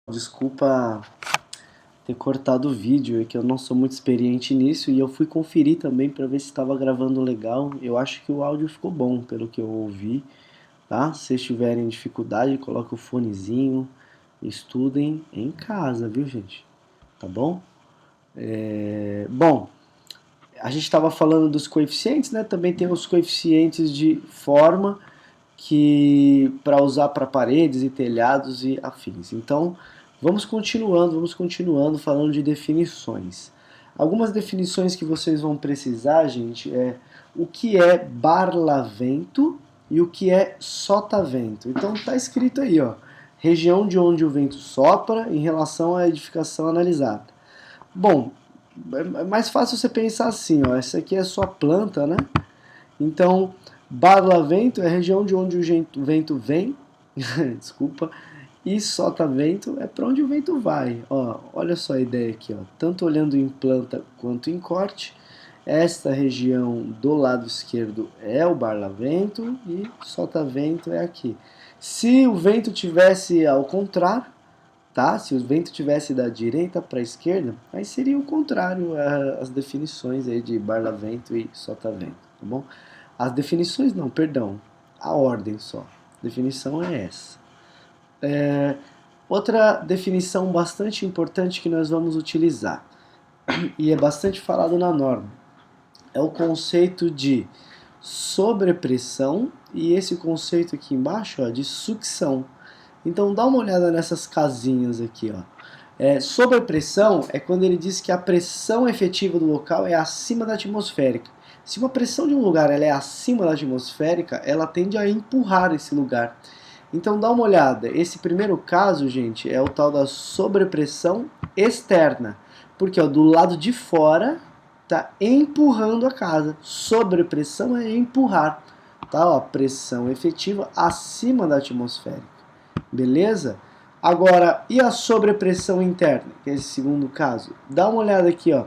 Desculpa ter cortado o vídeo, é que eu não sou muito experiente nisso e eu fui conferir também para ver se estava gravando legal. Eu acho que o áudio ficou bom, pelo que eu ouvi, tá? Se vocês tiverem dificuldade, coloque o fonezinho, estudem em casa, viu, gente? Tá bom? Bom, a gente estava falando dos coeficientes, né? Também tem os coeficientes de forma que para usar para paredes e telhados e afins. Então, vamos continuando falando de definições. Algumas definições que vocês vão precisar, gente, é o que é barlavento e o que é sotavento. Então tá escrito aí, ó, região de onde o vento sopra em relação à edificação analisada. Bom, é mais fácil você pensar assim, ó, essa aqui é a sua planta, né? Então, barlavento é a região de onde o vento vem, desculpa, e sotavento é para onde o vento vai. Ó, olha só a ideia aqui, ó. Tanto olhando em planta quanto em corte, esta região do lado esquerdo é o barlavento e sotavento é aqui. Se o vento tivesse ao contrário, tá? Se o vento tivesse da direita para a esquerda, aí seria o contrário as definições aí de barlavento e sotavento, tá bom? As definições não, perdão, a ordem só. A definição é essa. Outra definição bastante importante que nós vamos utilizar, e é bastante falado na norma, é o conceito de sobrepressão e esse conceito aqui embaixo, ó, de sucção. Então dá uma olhada nessas casinhas aqui, ó. Sobrepressão é quando ele diz que a pressão efetiva do local é acima da atmosférica. Se uma pressão de um lugar ela é acima da atmosférica, ela tende a empurrar esse lugar. Então dá uma olhada, esse primeiro caso, gente, é o tal da sobrepressão externa, porque ó, do lado de fora está empurrando a casa. Sobrepressão é empurrar, tá? Ó, pressão efetiva acima da atmosférica, beleza? Agora, e a sobrepressão interna, que é esse segundo caso? Dá uma olhada aqui, ó.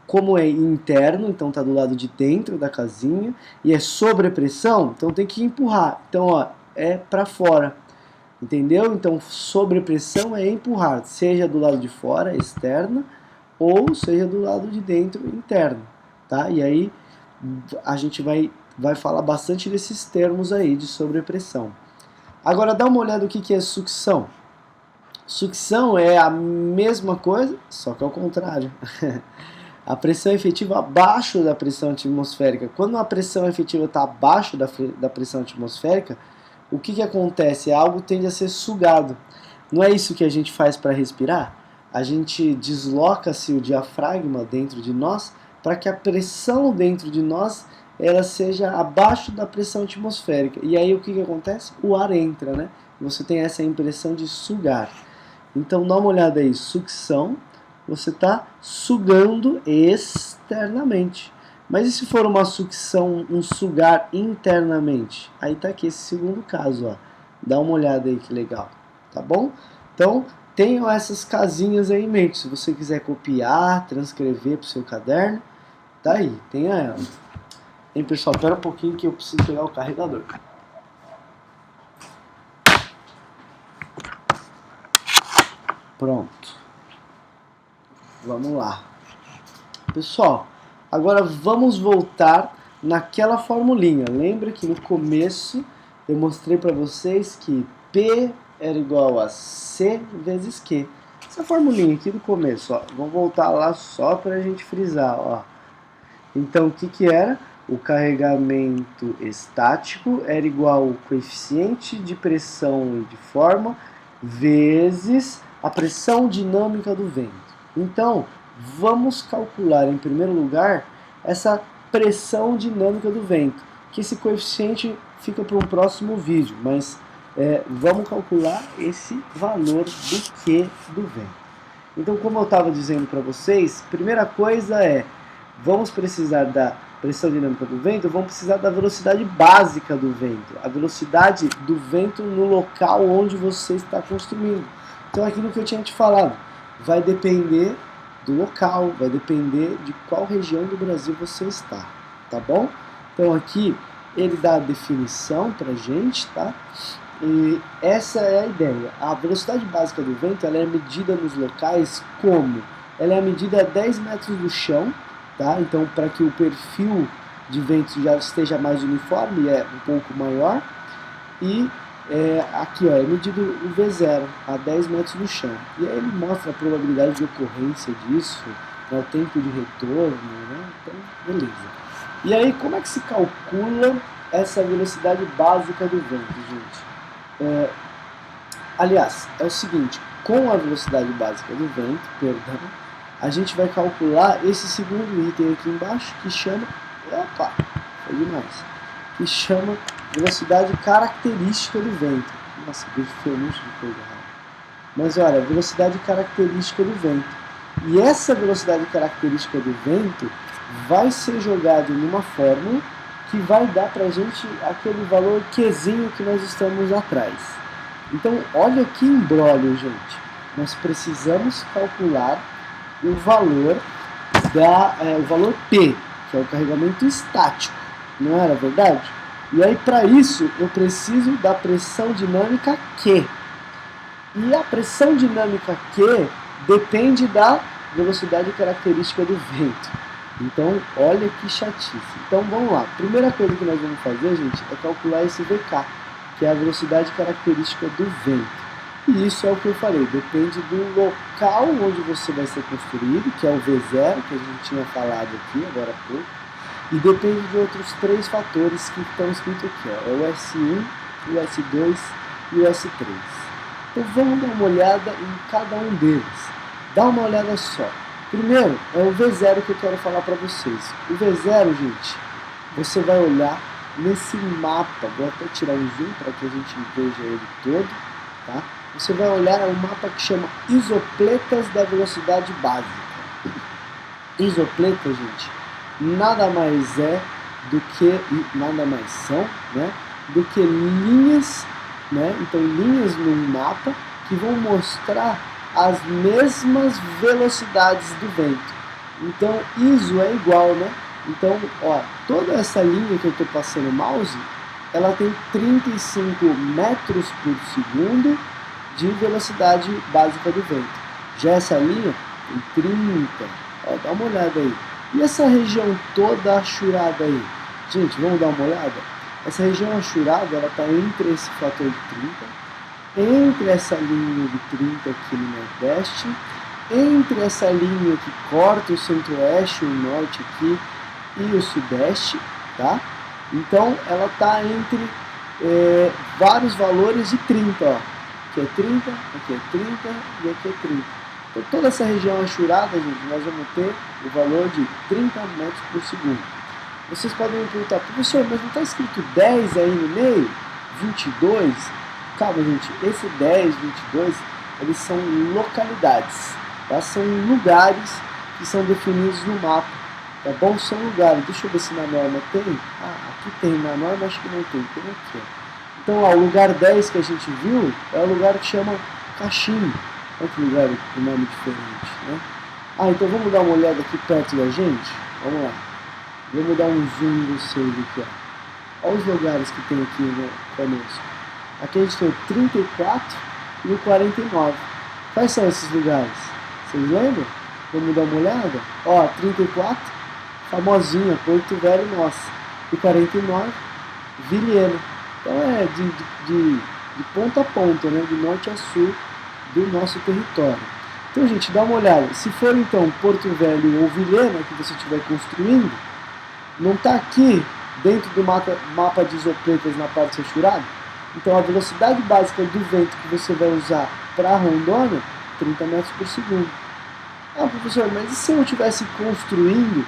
Como é interno, então está do lado de dentro da casinha, e é sobrepressão, então tem que empurrar. Então, ó, é para fora, entendeu? Então, sobrepressão é empurrar, seja do lado de fora, externa, ou seja do lado de dentro, interno, tá? E aí a gente vai falar bastante desses termos aí de sobrepressão. Agora, dá uma olhada no que é sucção. Sucção é a mesma coisa, só que ao contrário. A pressão efetiva abaixo da pressão atmosférica. Quando a pressão efetiva está abaixo da pressão atmosférica, o que acontece? Algo tende a ser sugado. Não é isso que a gente faz para respirar? A gente desloca-se o diafragma dentro de nós para que a pressão dentro de nós ela seja abaixo da pressão atmosférica. E aí o que acontece? O ar entra, né? Você tem essa impressão de sugar. Então dá uma olhada aí, sucção, você está sugando externamente. Mas e se for uma sucção, um sugar internamente? Aí está aqui esse segundo caso, ó. Dá uma olhada aí que legal, tá bom? Então tenham essas casinhas aí em mente. Se você quiser copiar, transcrever para o seu caderno, tá aí, tenha ela. Hein, pessoal, espera um pouquinho que eu preciso pegar o carregador. Pronto. Vamos lá. Pessoal, agora vamos voltar naquela formulinha. Lembra que no começo eu mostrei para vocês que P era igual a C vezes Q. Essa formulinha aqui do começo, ó. Vamos voltar lá só para a gente frisar, ó. Então, o que era? O carregamento estático era igual ao coeficiente de pressão e de forma vezes a pressão dinâmica do vento. Então, vamos calcular em primeiro lugar essa pressão dinâmica do vento, que esse coeficiente fica para um próximo vídeo, mas vamos calcular esse valor do Q do vento. Então, como eu estava dizendo para vocês, primeira coisa vamos precisar da pressão dinâmica do vento, vamos precisar da velocidade básica do vento, a velocidade do vento no local onde você está construindo. Então, aquilo que eu tinha te falado, vai depender do local, vai depender de qual região do Brasil você está, tá bom? Então, aqui ele dá a definição pra gente, tá? E essa é a ideia. A velocidade básica do vento ela é medida nos locais como? Ela é medida a 10 metros do chão, tá? Então, para que o perfil de vento já esteja mais uniforme, é um pouco maior. E aqui ó, é medido o V0 a 10 metros do chão. E aí ele mostra a probabilidade de ocorrência disso, né, o tempo de retorno, né? Então, beleza. E aí, como é que se calcula essa velocidade básica do vento, gente? Aliás, é o seguinte, com a velocidade básica do vento, perdão, a gente vai calcular esse segundo item aqui embaixo, que chama, opa, foi demais, que chama velocidade característica do vento. Nossa, deixa eu um monte de coisa errada. Mas olha, velocidade característica do vento. E essa velocidade característica do vento vai ser jogada numa fórmula que vai dar pra gente aquele valor Qzinho que nós estamos atrás. Então, olha que imbróglio, gente. Nós precisamos calcular o valor o valor P, que é o carregamento estático. Não era verdade? E aí, para isso, eu preciso da pressão dinâmica Q. E a pressão dinâmica Q depende da velocidade característica do vento. Então, olha que chatice. Então, vamos lá. Primeira coisa que nós vamos fazer, gente, é calcular esse VK, que é a velocidade característica do vento. E isso é o que eu falei, depende do local onde você vai ser construído, que é o V0, que a gente tinha falado aqui agora há pouco, e depende de outros 3 fatores que estão escritos aqui, ó, é o S1, o S2 e o S3. Então vamos dar uma olhada em cada um deles. Dá uma olhada só. Primeiro, é o V0 que eu quero falar para vocês. O V0, gente, você vai olhar nesse mapa, vou até tirar um zoom para que a gente veja ele todo, tá? Você vai olhar um mapa que chama isopletas da velocidade básica. Isopletas, gente, nada mais é do que, nada mais são, né, do que linhas, né, então linhas num mapa que vão mostrar as mesmas velocidades do vento. Então, ISO é igual, né? Então, ó, toda essa linha que eu estou passando o mouse, ela tem 35 metros por segundo de velocidade básica do vento. Já essa linha tem 30, ó, dá uma olhada aí. E essa região toda achurada aí? Gente, vamos dar uma olhada? Essa região achurada, ela está entre esse fator de 30, entre essa linha de 30 aqui no Nordeste, entre essa linha que corta o Centro-Oeste, o Norte aqui e o Sudeste, tá? Então, ela está entre vários valores de 30, ó. Aqui é 30, aqui é 30 e aqui é 30. Então, toda essa região achurada, gente, nós vamos ter o valor de 30 metros por segundo. Vocês podem me perguntar, professor, mas não está escrito 10 aí no meio? 22? Calma, gente, esse 10, 22, eles são localidades, tá? São lugares que são definidos no mapa, tá bom? São lugares, deixa eu ver se na norma tem. Ah, aqui tem, na norma acho que não tem, tem aqui, ó. Então, ó, o lugar 10 que a gente viu é o lugar que chama Caxim. Olha que lugar com nome diferente, né? Ah, então vamos dar uma olhada aqui perto da gente? Vamos lá. Vamos dar um zoom no seu aqui, ó. Olha os lugares que tem aqui no conosco. Aqui a gente tem o 34 e o 49. Quais são esses lugares? Vocês lembram? Vamos dar uma olhada? Ó, 34, famosinha, Porto Velho Nossa. E 49, Vilhena. Então é de ponta a ponta, né? De norte a sul do nosso território. Então, gente, dá uma olhada. Se for, então, Porto Velho ou Vilhena, que você estiver construindo, não está aqui dentro do mapa de isopletas na parte achurada? Então, a velocidade básica do vento que você vai usar para Rondônia, 30 metros por segundo. Ah, professor, mas e se eu estivesse construindo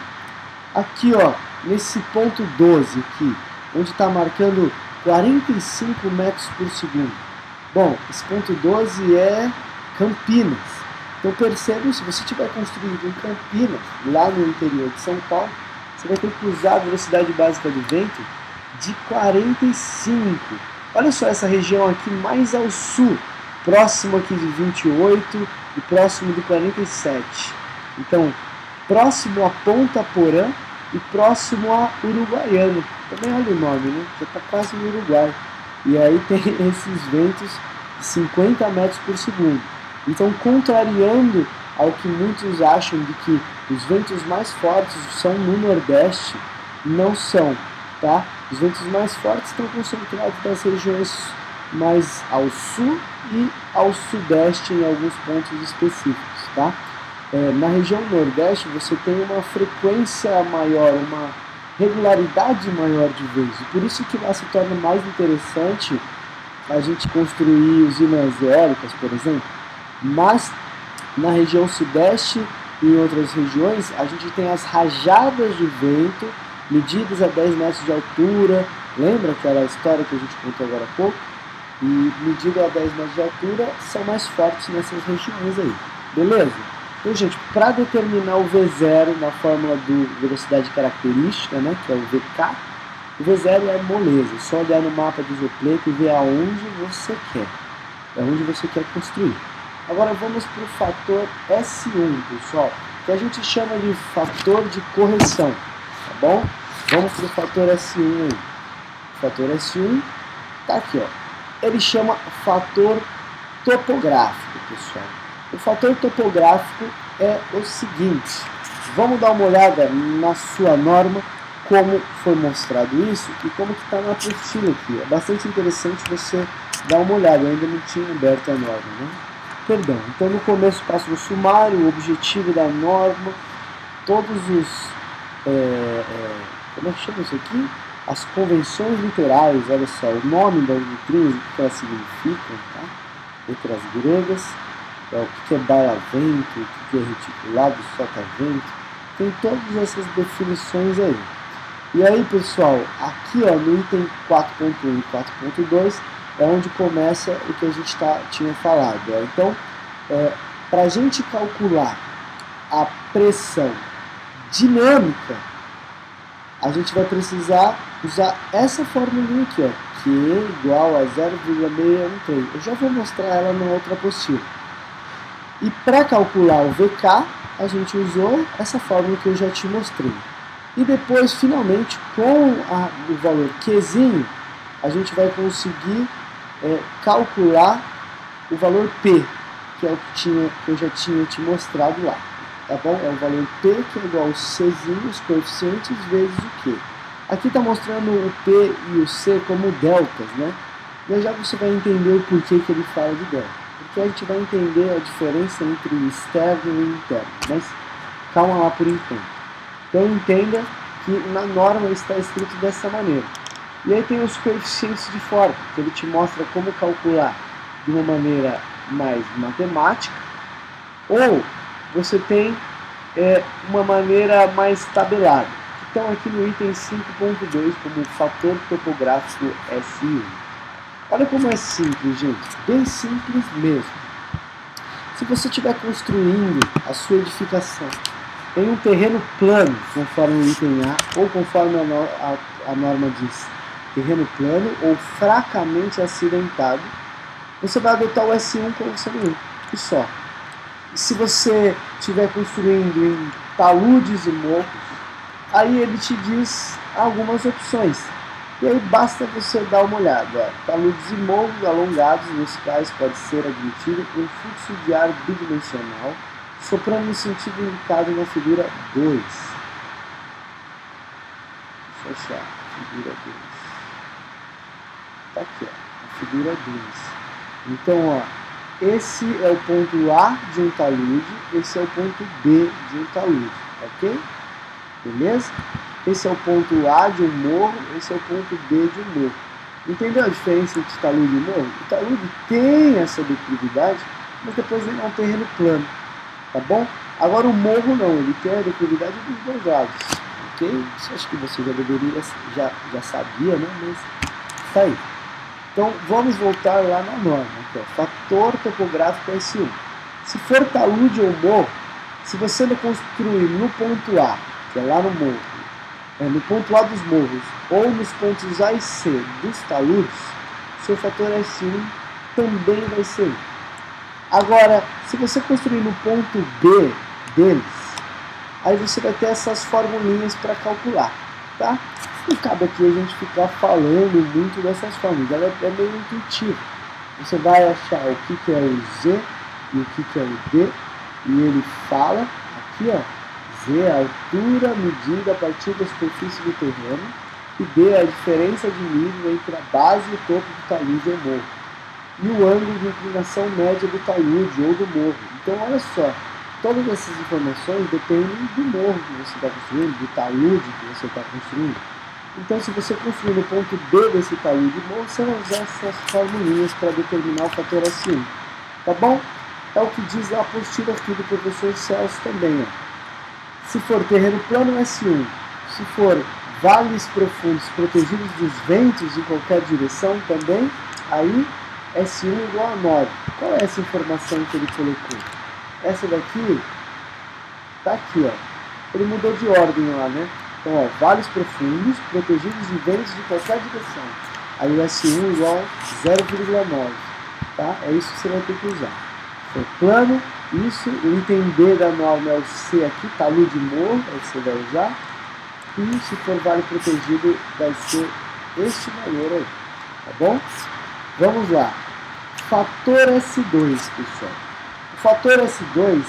aqui, ó, nesse ponto 12 aqui, onde está marcando 45 metros por segundo? Bom, esse ponto 12 é Campinas. Então percebam, se você estiver construindo em Campinas, lá no interior de São Paulo, você vai ter que usar a velocidade básica do vento de 45. Olha só essa região aqui mais ao sul, próximo aqui de 28 e próximo de 47. Então, próximo a Ponta Porã e próximo a Uruguaiana. Também olha o nome, né? Já está quase no Uruguai. E aí tem esses ventos de 50 metros por segundo. Então, contrariando ao que muitos acham de que os ventos mais fortes são no Nordeste, não são, tá? Os ventos mais fortes estão concentrados nas regiões mais ao sul e ao sudeste em alguns pontos específicos, tá? Na região Nordeste você tem uma frequência maior, uma regularidade maior de ventos, por isso que lá se torna mais interessante a gente construir usinas eólicas, por exemplo. Mas na região Sudeste e em outras regiões a gente tem as rajadas de vento medidas a 10 metros de altura, lembra aquela história que a gente contou agora há pouco? E medidas a 10 metros de altura são mais fortes nessas regiões aí, beleza? Então, gente, para determinar o V0 na fórmula do velocidade característica, né, que é o VK, o V0 é moleza, só olhar no mapa do Zopleto e ver aonde você quer, aonde você quer construir. Agora vamos para o fator S1, pessoal, que a gente chama de fator de correção, tá bom? Vamos para o fator S1 aí. O fator S1 tá aqui, ó. Ele chama fator topográfico, pessoal. O fator topográfico é o seguinte, vamos dar uma olhada na sua norma, como foi mostrado isso e como que está na apostila aqui. É bastante interessante você dar uma olhada, eu ainda não tinha aberto a norma, né? Perdão, então no começo passo no sumário, o objetivo da norma, todos os, como é que chama isso aqui? As convenções literais, olha só, o nome das letrinhas, o que elas significam, tá? Letras gregas, o que é bailavento, o que é reticulado, sotavento, tem todas essas definições aí. E aí, pessoal, aqui ó, no item 4.1 e 4.2 é onde começa o que a gente tinha falado. Ó. Então, para a gente calcular a pressão dinâmica, a gente vai precisar usar essa formulinha aqui, ó, Q igual a 0,613. Eu já vou mostrar ela na outra apostila. E para calcular o VK, a gente usou essa fórmula que eu já te mostrei. E depois, finalmente, com o valor Qzinho, a gente vai conseguir calcular o valor P, que é o que eu já tinha te mostrado lá. Tá bom? É o valor P, que é igual ao Czinho, os coeficientes, vezes o Q. Aqui está mostrando o P e o C como deltas, né? E já você vai entender o porquê que ele fala de delta. Porque a gente vai entender a diferença entre externo e interno. Mas calma lá por enquanto. Então entenda que na norma está escrito dessa maneira. E aí tem os coeficientes de forma, que ele te mostra como calcular de uma maneira mais matemática, ou você tem uma maneira mais tabelada. Então aqui no item 5.2, como fator topográfico S1. Olha como é simples, gente, bem simples mesmo. Se você estiver construindo a sua edificação em um terreno plano, conforme o item A, ou conforme a norma diz, terreno plano ou fracamente acidentado, você vai adotar o S1 como sendo 1, e só. E se você estiver construindo em taludes e morros, aí ele te diz algumas opções. E aí basta você dar uma olhada. Taludes e morros alongados, nos quais pode ser admitido um fluxo de ar bidimensional, soprando no sentido indicado na figura 2. Deixa eu achar, figura 2. Tá aqui, ó, a figura 2. Então, ó, esse é o ponto A de um talude, esse é o ponto B de um talude, ok? Beleza? Esse é o ponto A de um morro, esse é o ponto B de um morro. Entendeu a diferença entre talude e morro? O talude tem essa declividade, mas depois ele é um terreno plano. Tá bom? Agora o morro não, ele tem a declividade dos dois lados, ok? Isso acho que você já deveria, já sabia, né? Mas tá aí. Então vamos voltar lá na norma, aqui, ó, fator topográfico S1. Se for talude ou morro, se você não construir no ponto A, que é lá no morro, no ponto A dos morros, ou nos pontos A e C dos taludes, seu fator S1 também vai ser 1. Agora, se você construir no ponto B deles, aí você vai ter essas formulinhas para calcular. tá? Não cabe aqui a gente ficar falando muito dessas formas, ela é meio intuitiva. Você vai achar o que é o Z e o que é o D, e ele fala aqui, ó, Z é a altura medida a partir da superfície do terreno, e D é a diferença de nível entre a base e o topo do talude ou morro, e o ângulo de inclinação média do talude ou do morro. Então, olha só, todas essas informações dependem do morro que você está construindo, do talude que você está construindo. Então, se você construir no ponto B desse talude de morro, você vai usar essas formulinhas para determinar o fator S1. Tá bom? É o que diz a apostila aqui do professor Celso também. Ó. Se for terreno plano, S1. Se for vales profundos protegidos dos ventos em qualquer direção também, aí S1 igual a 9. Qual é essa informação que ele colocou? Essa daqui tá aqui, ó. Ele mudou de ordem lá, né? Então, ó, vales profundos protegidos de ventos de qualquer direção. Aí o S1 igual a 0,9. Tá? É isso que você vai ter que usar. Então, plano, isso, o item D da norma é o C aqui, talude de morro, é o que você vai usar. E se for vale protegido, vai ser este valor aí. Tá bom? Vamos lá. Fator S2, pessoal. O fator S2,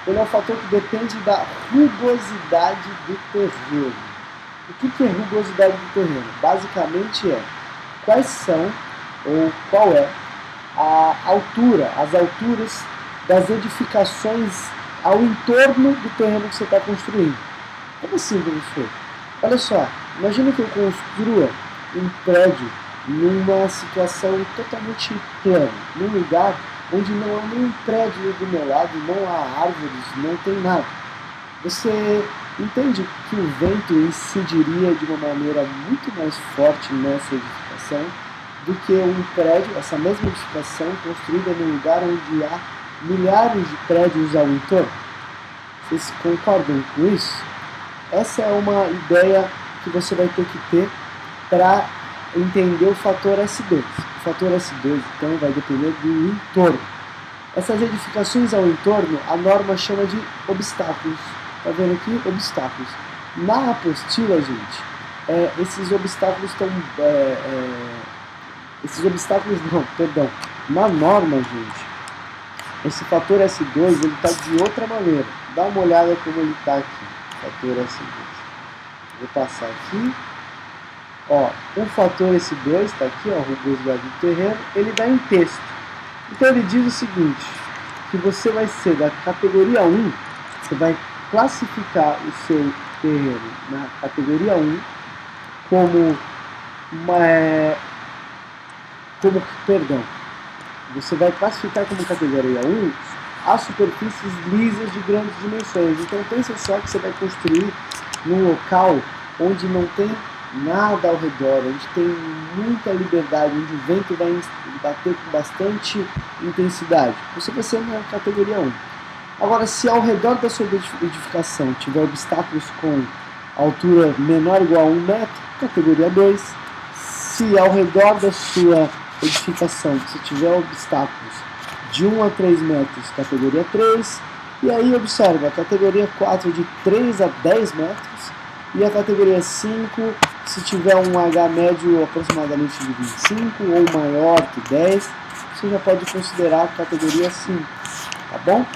ele é um fator que depende da rugosidade do terreno. O que é rugosidade do terreno? Basicamente é quais são, ou qual é, a altura, as alturas das edificações ao entorno do terreno que você está construindo. Como assim, professor? Olha só, imagina que eu construa um prédio numa situação totalmente plana, num lugar onde não há nenhum prédio do meu lado, não há árvores, não tem nada. Você entende que o vento incidiria de uma maneira muito mais forte nessa edificação do que um prédio, essa mesma edificação construída num lugar onde há milhares de prédios ao entorno? Vocês concordam com isso? Essa é uma ideia que você vai ter que ter para entender o fator S2. O fator S2, então, vai depender do entorno. Essas edificações ao entorno, a norma chama de obstáculos. Está vendo aqui? Obstáculos. Na apostila, gente, esses obstáculos estão... Na norma, gente, esse fator S2, ele está de outra maneira. Dá uma olhada como ele está aqui. Fator S2. Vou passar aqui. Ó, o fator S2 está aqui, ó, rugosidade do terreno, ele dá em texto. Então ele diz o seguinte, que você vai ser da categoria 1, você vai classificar o seu terreno na categoria 1 você vai classificar como categoria 1 as superfícies lisas de grandes dimensões. Então pense só que você vai construir num local onde não tem nada ao redor, onde tem muita liberdade, onde o vento vai bater com bastante intensidade. Você vai ser na categoria 1. Agora, se ao redor da sua edificação tiver obstáculos com altura menor ou igual a 1 metro, categoria 2. Se ao redor da sua edificação você tiver obstáculos de 1 a 3 metros, categoria 3. E aí observa, a categoria 4 de 3 a 10 metros. E a categoria 5, se tiver um H médio aproximadamente de 25 ou maior que 10, você já pode considerar a categoria 5, tá bom?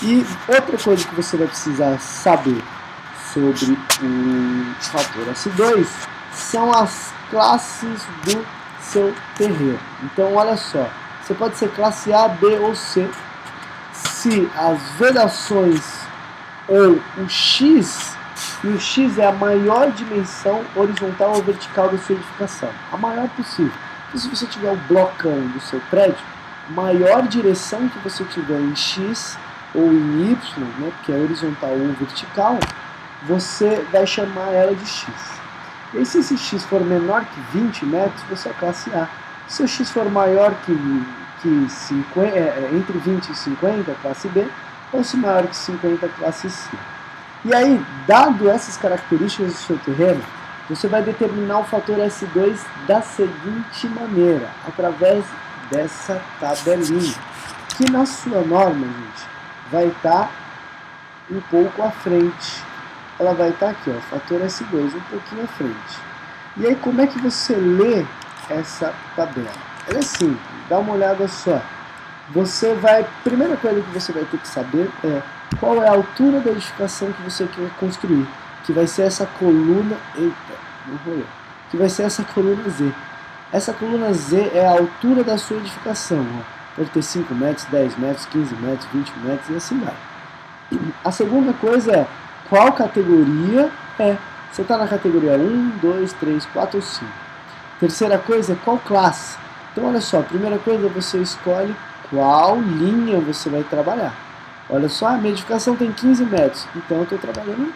E outra coisa que você vai precisar saber sobre o fator S2 são as classes do seu terreno. Então, olha só, você pode ser classe A, B ou C se as vedações ou o X, e o X é a maior dimensão horizontal ou vertical da sua edificação, a maior possível. Então, se você tiver o blocão do seu prédio, maior direção que você tiver em X ou em Y, né, porque é horizontal ou vertical, você vai chamar ela de X. E aí, se esse X for menor que 20 metros, você é classe A. Se o X for maior que 50, entre 20 e 50, classe B, ou se maior que 50, classe C. E aí, dado essas características do seu terreno, você vai determinar o fator S2 da seguinte maneira, através dessa tabelinha, que na sua norma, gente, vai estar um pouco à frente. ela vai estar aqui, ó, fator S2, um pouquinho à frente. E aí, como é que você lê essa tabela? Ela é simples, dá uma olhada só. Você vai, primeira coisa que você vai ter que saber é qual é a altura da edificação que você quer construir, que vai ser essa coluna, que vai ser essa coluna Z. Essa coluna Z é a altura da sua edificação, ó. Pode ter 5 metros, 10 metros, 15 metros, 20 metros e assim vai. A segunda coisa é qual categoria é. Você está na categoria 1, 2, 3, 4 ou 5. Terceira coisa é qual classe. Então olha só, a primeira coisa você escolhe qual linha você vai trabalhar. Olha só, a minha edificação tem 15 metros, então eu estou trabalhando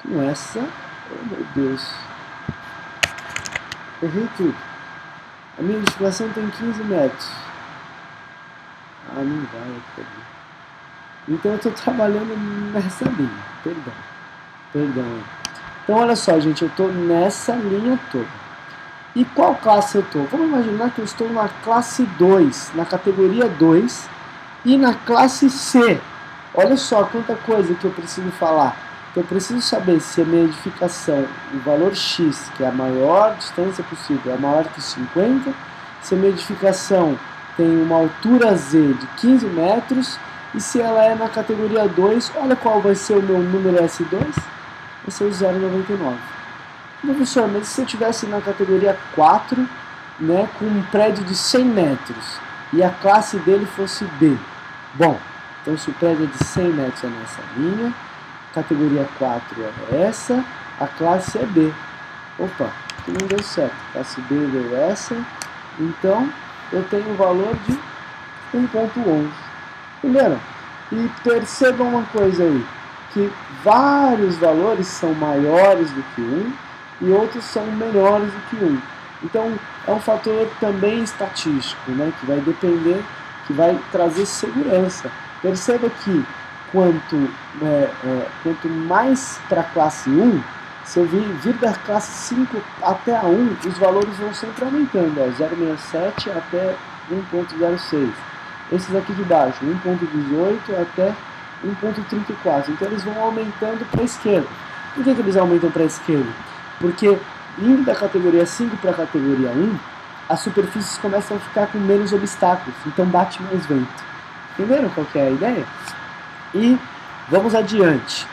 com essa. Oh meu Deus, errei tudo. A minha edificação tem 15 metros. Ah, não vai, perdão. Então eu estou trabalhando nessa linha, perdão. Então olha só, gente, eu estou nessa linha toda. E qual classe eu estou? Vamos imaginar que eu estou na classe 2, na categoria 2 e na classe C. Olha só quanta coisa que eu preciso falar. Eu preciso saber se a minha edificação, o valor X, que é a maior distância possível, é maior que 50, se a minha edificação tem uma altura Z de 15 metros e se ela é na categoria 2, olha qual vai ser o meu número S2, vai ser o 0,99. Professor, mas se eu estivesse na categoria 4, né, com um prédio de 100 metros e a classe dele fosse B? Bom, então se o prédio é de 100 metros é nessa linha, categoria 4 é essa, a classe é B. Opa, não deu certo, a classe B deu essa, então eu tenho o valor de 1.11. Entenderam? E percebam uma coisa aí, que vários valores são maiores do que 1, e outros são menores do que 1. Então, é um fator também estatístico, né, que vai depender, que vai trazer segurança. Perceba que quanto mais para a classe 1, se eu vir da classe 5 até a 1, os valores vão sempre aumentando, 0,67 até 1,06. Esses aqui de baixo, 1,18 até 1,34. Então, eles vão aumentando para a esquerda. Por que eles aumentam para a esquerda? Porque indo da categoria 5 para a categoria 1, as superfícies começam a ficar com menos obstáculos, então bate mais vento. Entenderam qual que é a ideia? E vamos adiante.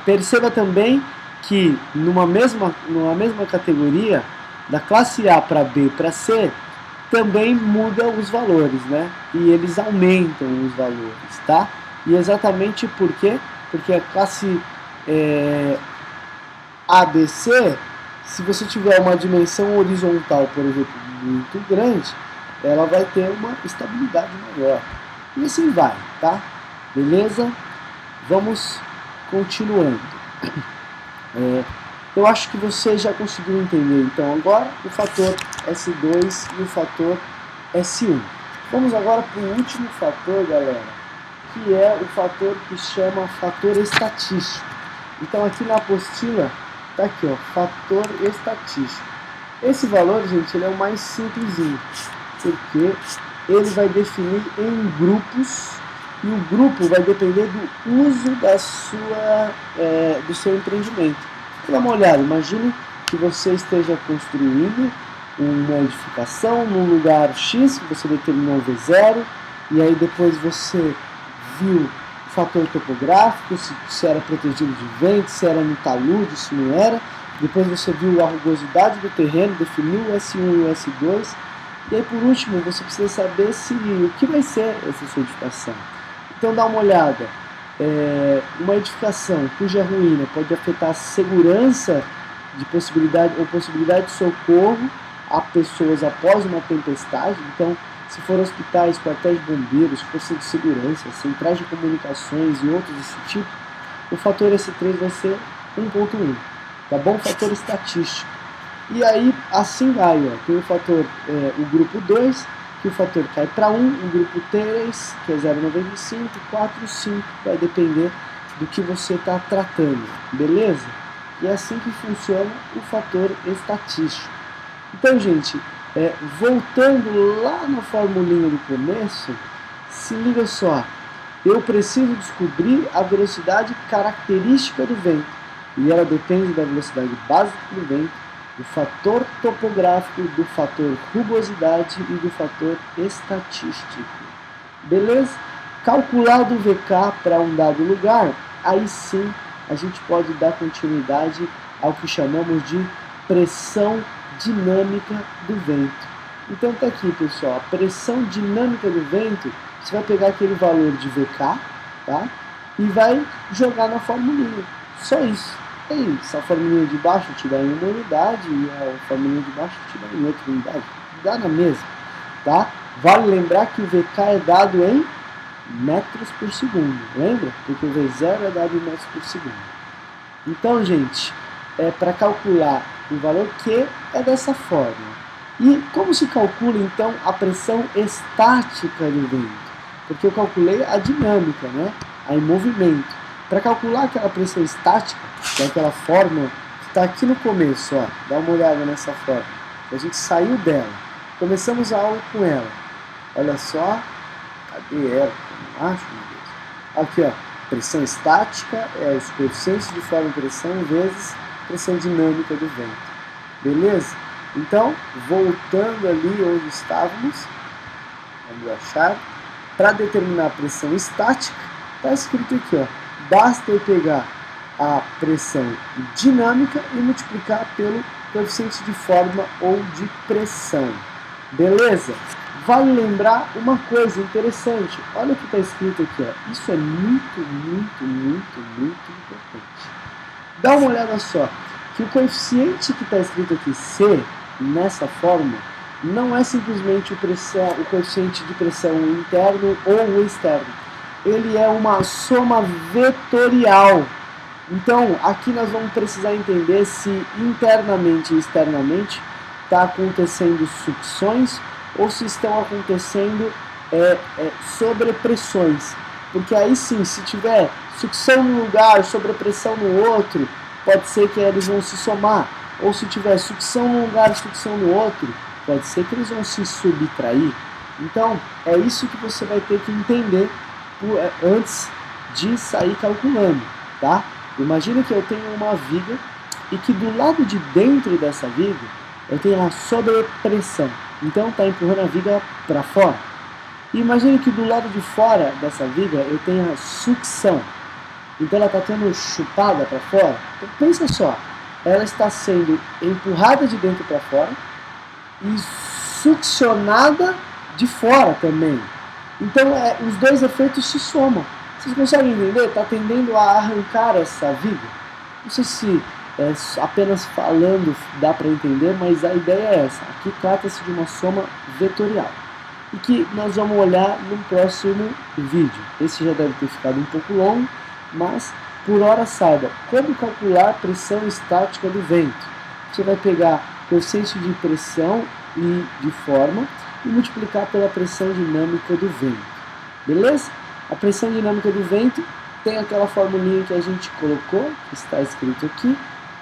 Perceba também que numa mesma categoria, da classe A para B para C, também muda os valores, né? E eles aumentam os valores, tá? E exatamente por quê? Porque a classe ABC, se você tiver uma dimensão horizontal, por exemplo, muito grande, ela vai ter uma estabilidade maior. E assim vai, tá? Beleza? Vamos continuando. Eu acho que você já conseguiu entender, então, agora o fator S2 e o fator S1. Vamos agora para o último fator, galera, que é o fator que chama fator estatístico. Então, aqui na apostila, tá aqui, ó, fator estatístico. Esse valor, gente, ele é o mais simplesinho, porque ele vai definir em grupos e o grupo vai depender do uso do seu empreendimento. Dá uma olhada, imagine que você esteja construindo uma edificação num lugar X, que você determinou V0, e aí depois você viu o fator topográfico, se era protegido de vento, se era no talude, se não era. Depois você viu a rugosidade do terreno, definiu o S1 e o S2. E aí por último você precisa saber o que vai ser essa sua edificação. Então dá uma olhada. Uma edificação cuja ruína pode afetar a segurança de possibilidade de socorro a pessoas após uma tempestade. Então, se for hospitais, quartéis de bombeiros, forças de segurança, centrais de comunicações e outros desse tipo, o fator S3 vai ser 1.1, tá bom? Fator estatístico. E aí, assim vai, ó. Tem o fator, o grupo 2, que o fator cai para 1, o grupo 3, que é 0,95, 4, 5, vai depender do que você está tratando, beleza? E é assim que funciona o fator estatístico. Então, gente, voltando lá na formulinha do começo, se liga só, eu preciso descobrir a velocidade característica do vento. E ela depende da velocidade básica do vento, do fator topográfico, do fator rugosidade e do fator estatístico. Beleza? Calculado o VK para um dado lugar, aí sim a gente pode dar continuidade ao que chamamos de pressão dinâmica do vento. Então tá aqui, pessoal, a pressão dinâmica do vento, você vai pegar aquele valor de VK, tá? E vai jogar na formulinha. Só isso. Aí, essa formulinha de baixo te dá em uma unidade e a formulinha de baixo te dá em outra unidade. Dá na mesma, tá? Vale lembrar que o VK é dado em metros por segundo, lembra? Porque o V0 é dado em metros por segundo. Então, gente, para calcular o valor Q é dessa forma. E como se calcula, então, a pressão estática do vento? Porque eu calculei a dinâmica, né? A em movimento. Para calcular aquela pressão estática, que é aquela fórmula que está aqui no começo, ó, dá uma olhada nessa fórmula. A gente saiu dela. Começamos a aula com ela. Olha só. Cadê ela? Não acho, meu Deus. Aqui, ó. Pressão estática é os coeficientes de forma e pressão vezes pressão dinâmica do vento. Beleza? Então, voltando ali onde estávamos, vamos achar, para determinar a pressão estática, está escrito aqui, ó, basta eu pegar a pressão dinâmica e multiplicar pelo coeficiente de forma ou de pressão. Beleza? Vale lembrar uma coisa interessante, olha o que está escrito aqui, ó. Isso é muito importante. Dá uma olhada só, que o coeficiente que está escrito aqui, C, nessa fórmula, não é simplesmente o coeficiente de pressão interno ou externo. Ele é uma soma vetorial. Então, aqui nós vamos precisar entender se internamente e externamente está acontecendo sucções ou se estão acontecendo sobrepressões. Porque aí sim, se tiver sucção num lugar, sobrepressão no outro, pode ser que eles vão se somar. Ou se tiver sucção num lugar, sucção no outro, pode ser que eles vão se subtrair. Então, é isso que você vai ter que entender antes de sair calculando, tá? Imagina que eu tenho uma viga e que do lado de dentro dessa viga eu tenho a sobrepressão. Então, está empurrando a viga para fora. E imagine que do lado de fora dessa viga eu tenho a sucção. Então, ela está sendo chupada para fora. Então, pensa só. Ela está sendo empurrada de dentro para fora e succionada de fora também. Então, os dois efeitos se somam. Vocês conseguem entender? Está tendendo a arrancar essa viga. Não sei se apenas falando dá para entender, mas a ideia é essa. Aqui trata-se de uma soma vetorial. E que nós vamos olhar no próximo vídeo. Esse já deve ter ficado um pouco longo, mas por hora saiba como calcular a pressão estática do vento. Você vai pegar o coeficiente de pressão e de forma e multiplicar pela pressão dinâmica do vento. Beleza? A pressão dinâmica do vento tem aquela formulinha que a gente colocou, que está escrito aqui,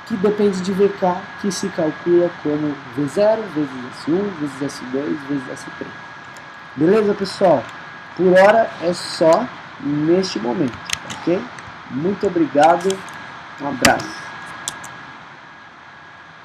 que depende de VK, que se calcula como V0 vezes S1 vezes S2 vezes S3. Beleza, pessoal? Por hora é só neste momento, ok? Muito obrigado, um abraço.